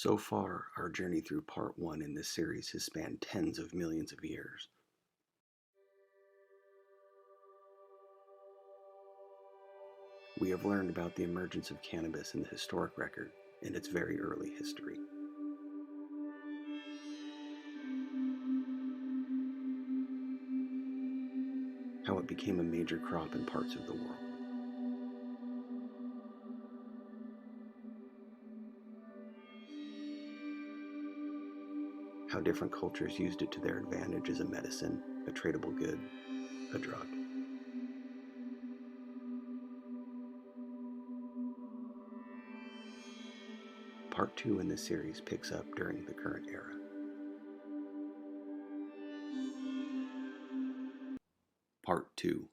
So far, our journey through part 1 in this series has spanned tens of millions of years. We have learned about the emergence of cannabis in the historic record and its very early history. How it became a major crop in parts of the world. How different cultures used it to their advantage as a medicine, a tradable good, a drug. Part 2 in this series picks up during the current era. Part 2.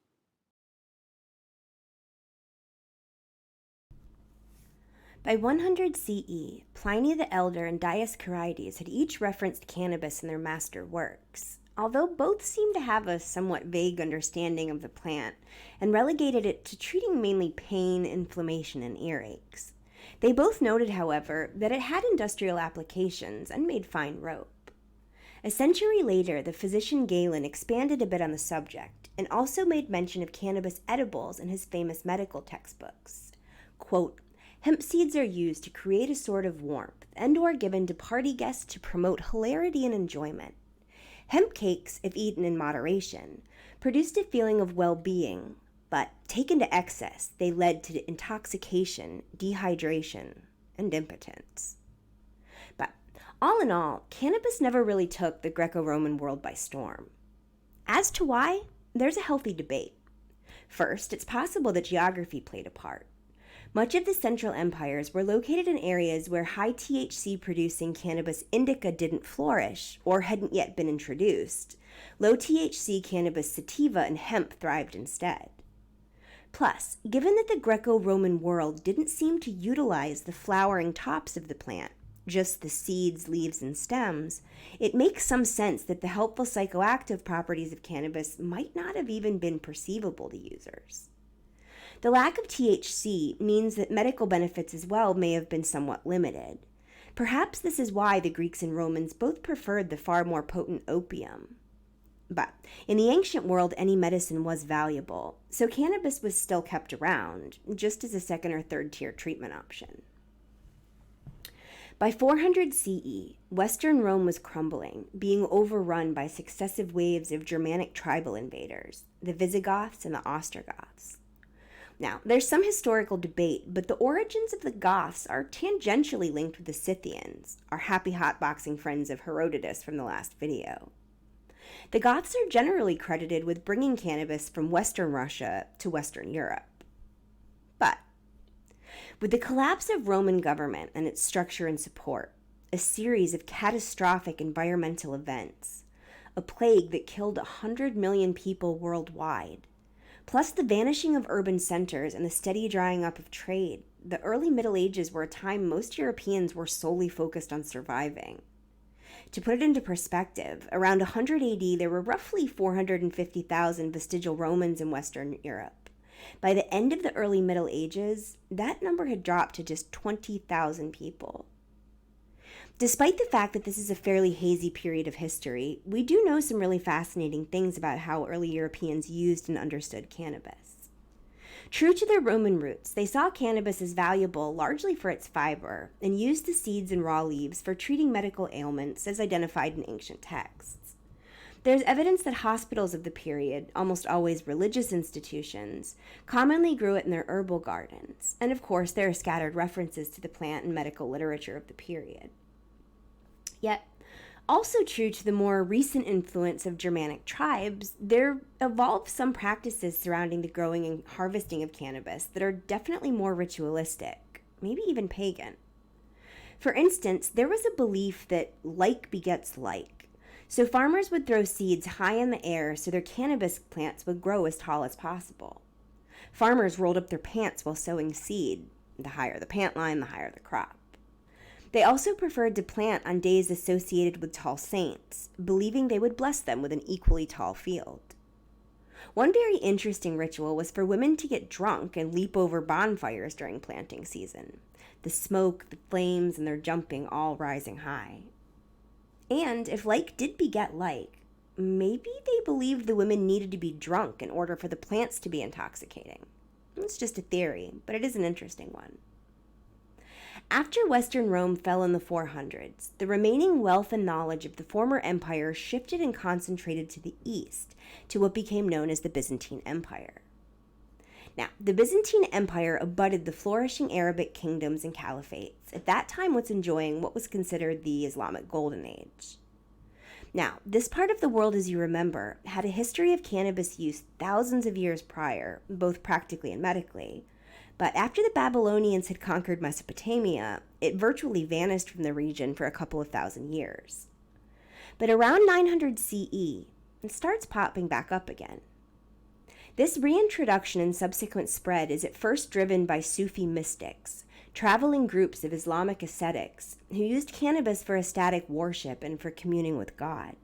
By 100 CE, Pliny the Elder and Dioscorides had each referenced cannabis in their master works, although both seem to have a somewhat vague understanding of the plant and relegated it to treating mainly pain, inflammation, and earaches. They both noted, however, that it had industrial applications and made fine rope. A century later, the physician Galen expanded a bit on the subject and also made mention of cannabis edibles in his famous medical textbooks. Quote, "Hemp seeds are used to create a sort of warmth and or given to party guests to promote hilarity and enjoyment. Hemp cakes, if eaten in moderation, produced a feeling of well-being, but taken to excess, they led to intoxication, dehydration, and impotence." But all in all, cannabis never really took the Greco-Roman world by storm. As to why, there's a healthy debate. First, it's possible that geography played a part. Much of the Central Empires were located in areas where high THC producing cannabis indica didn't flourish or hadn't yet been introduced. Low THC cannabis sativa and hemp thrived instead. Plus, given that the Greco-Roman world didn't seem to utilize the flowering tops of the plant, just the seeds, leaves, and stems, it makes some sense that the helpful psychoactive properties of cannabis might not have even been perceivable to users. The lack of THC means that medical benefits as well may have been somewhat limited. Perhaps this is why the Greeks and Romans both preferred the far more potent opium. But in the ancient world, any medicine was valuable, so cannabis was still kept around, just as a second or third tier treatment option. By 400 CE, Western Rome was crumbling, being overrun by successive waves of Germanic tribal invaders, the Visigoths and the Ostrogoths. Now, there's some historical debate, but the origins of the Goths are tangentially linked with the Scythians, our happy hotboxing friends of Herodotus from the last video. The Goths are generally credited with bringing cannabis from Western Russia to Western Europe. But with the collapse of Roman government and its structure and support, a series of catastrophic environmental events, a plague that killed 100 million people worldwide, plus the vanishing of urban centers and the steady drying up of trade, the early Middle Ages were a time most Europeans were solely focused on surviving. To put it into perspective, around 100 AD there were roughly 450,000 vestigial Romans in Western Europe. By the end of the early Middle Ages, that number had dropped to just 20,000 people. Despite the fact that this is a fairly hazy period of history, we do know some really fascinating things about how early Europeans used and understood cannabis. True to their Roman roots, they saw cannabis as valuable largely for its fiber and used the seeds and raw leaves for treating medical ailments as identified in ancient texts. There's evidence that hospitals of the period, almost always religious institutions, commonly grew it in their herbal gardens, and of course there are scattered references to the plant in medical literature of the period. Yet, also true to the more recent influence of Germanic tribes, there evolved some practices surrounding the growing and harvesting of cannabis that are definitely more ritualistic, maybe even pagan. For instance, there was a belief that like begets like, so farmers would throw seeds high in the air so their cannabis plants would grow as tall as possible. Farmers rolled up their pants while sowing seed. The higher the pant line, the higher the crop. They also preferred to plant on days associated with tall saints, believing they would bless them with an equally tall field. One very interesting ritual was for women to get drunk and leap over bonfires during planting season. the smoke, the flames, and their jumping all rising high. And if like did beget like, maybe they believed the women needed to be drunk in order for the plants to be intoxicating. It's just a theory, but it is an interesting one. After Western Rome fell in the 400s, the remaining wealth and knowledge of the former empire shifted and concentrated to the east, to what became known as the Byzantine Empire. Now, the Byzantine Empire abutted the flourishing Arabic kingdoms and caliphates, at that time what's enjoying what was considered the Islamic Golden Age. Now, this part of the world, as you remember, had a history of cannabis use thousands of years prior, both practically and medically. But after the Babylonians had conquered Mesopotamia, it virtually vanished from the region for a couple of thousand years. But around 900 CE, it starts popping back up again. This reintroduction and subsequent spread is at first driven by Sufi mystics, traveling groups of Islamic ascetics who used cannabis for ecstatic worship and for communing with God.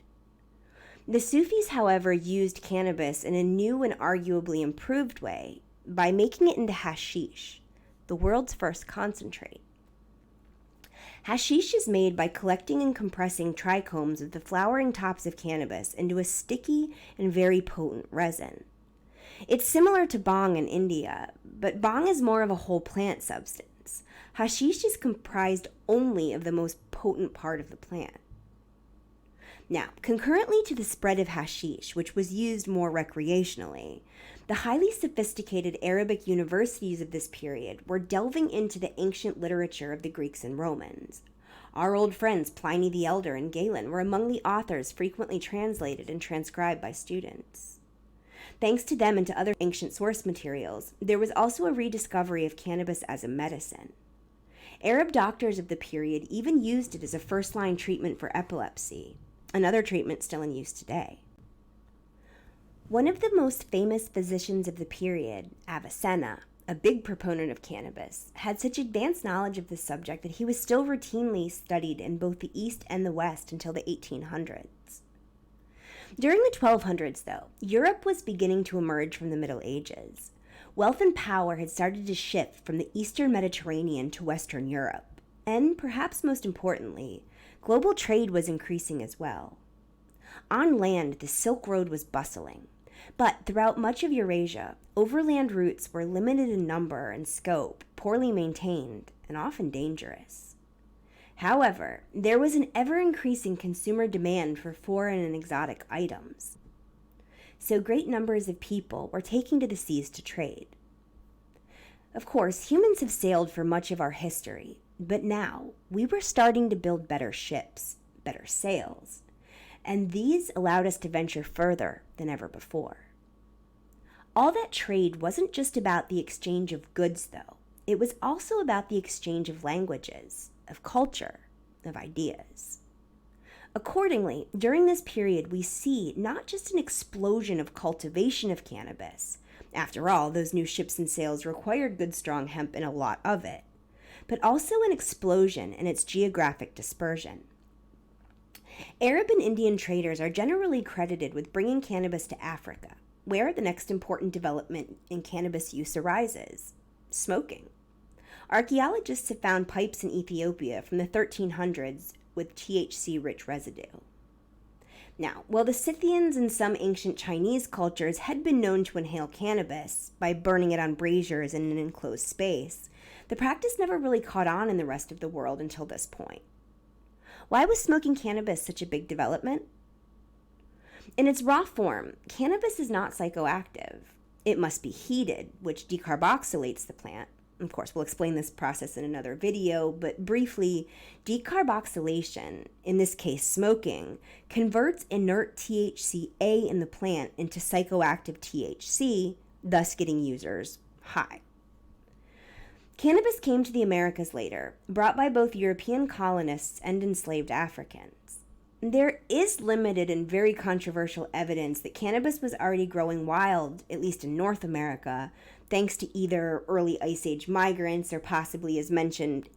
The Sufis, however, used cannabis in a new and arguably improved way by making it into hashish, the world's first concentrate. Hashish is made by collecting and compressing trichomes of the flowering tops of cannabis into a sticky and very potent resin. It's similar to bhang in India, but bhang is more of a whole plant substance. Hashish is comprised only of the most potent part of the plant. Now, concurrently to the spread of hashish, which was used more recreationally, the highly sophisticated Arabic universities of this period were delving into the ancient literature of the Greeks and Romans. Our old friends Pliny the Elder and Galen were among the authors frequently translated and transcribed by students. Thanks to them and to other ancient source materials, there was also a rediscovery of cannabis as a medicine. Arab doctors of the period even used it as a first-line treatment for epilepsy, another treatment still in use today. One of the most famous physicians of the period, Avicenna, a big proponent of cannabis, had such advanced knowledge of the subject that he was still routinely studied in both the East and the West until the 1800s. During the 1200s, though, Europe was beginning to emerge from the Middle Ages. Wealth and power had started to shift from the Eastern Mediterranean to Western Europe, and perhaps most importantly, global trade was increasing as well. On land, the Silk Road was bustling, but throughout much of Eurasia, overland routes were limited in number and scope, poorly maintained, and often dangerous. However, there was an ever-increasing consumer demand for foreign and exotic items, so great numbers of people were taking to the seas to trade. Of course, humans have sailed for much of our history, but now we were starting to build better ships, better sails, and these allowed us to venture further than ever before. All that trade wasn't just about the exchange of goods, though. It was also about the exchange of languages, of culture, of ideas. Accordingly, during this period, we see not just an explosion of cultivation of cannabis. After all, those new ships and sails required good, strong hemp and a lot of it, but also an explosion in its geographic dispersion. Arab and Indian traders are generally credited with bringing cannabis to Africa, where the next important development in cannabis use arises: smoking. Archaeologists have found pipes in Ethiopia from the 1300s with THC-rich residue. Now, while the Scythians and some ancient Chinese cultures had been known to inhale cannabis by burning it on braziers in an enclosed space, the practice never really caught on in the rest of the world until this point. Why was smoking cannabis such a big development? In its raw form, cannabis is not psychoactive. It must be heated, which decarboxylates the plant. Of course, we'll explain this process in another video, but briefly, decarboxylation, in this case smoking, converts inert THCA in the plant into psychoactive THC, thus getting users high. Cannabis came to the Americas later, brought by both European colonists and enslaved Africans. There is limited and very controversial evidence that cannabis was already growing wild, at least in North America, thanks to either early Ice Age migrants or possibly, as mentioned,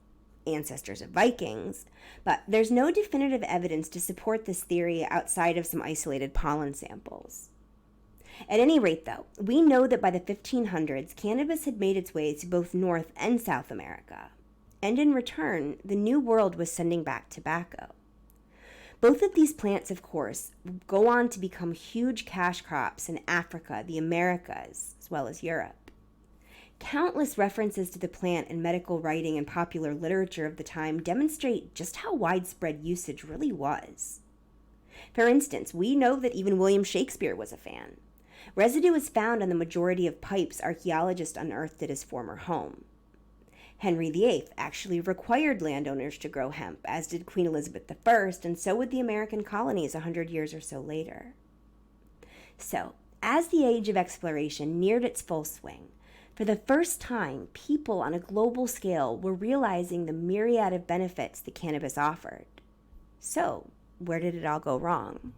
ancestors of Vikings, but there's no definitive evidence to support this theory outside of some isolated pollen samples. At any rate, though, we know that by the 1500s, cannabis had made its way to both North and South America, and in return, the New World was sending back tobacco. Both of these plants, of course, go on to become huge cash crops in Africa, the Americas, as well as Europe. Countless references to the plant in medical writing and popular literature of the time demonstrate just how widespread usage really was. For instance, we know that even William Shakespeare was a fan. Residue is found on the majority of pipes archaeologists unearthed at his former home. Henry VIII actually required landowners to grow hemp, as did Queen Elizabeth I, and so would the American colonies 100 years or so later. So, as the age of exploration neared its full swing, for the first time, people on a global scale were realizing the myriad of benefits that cannabis offered. So, where did it all go wrong?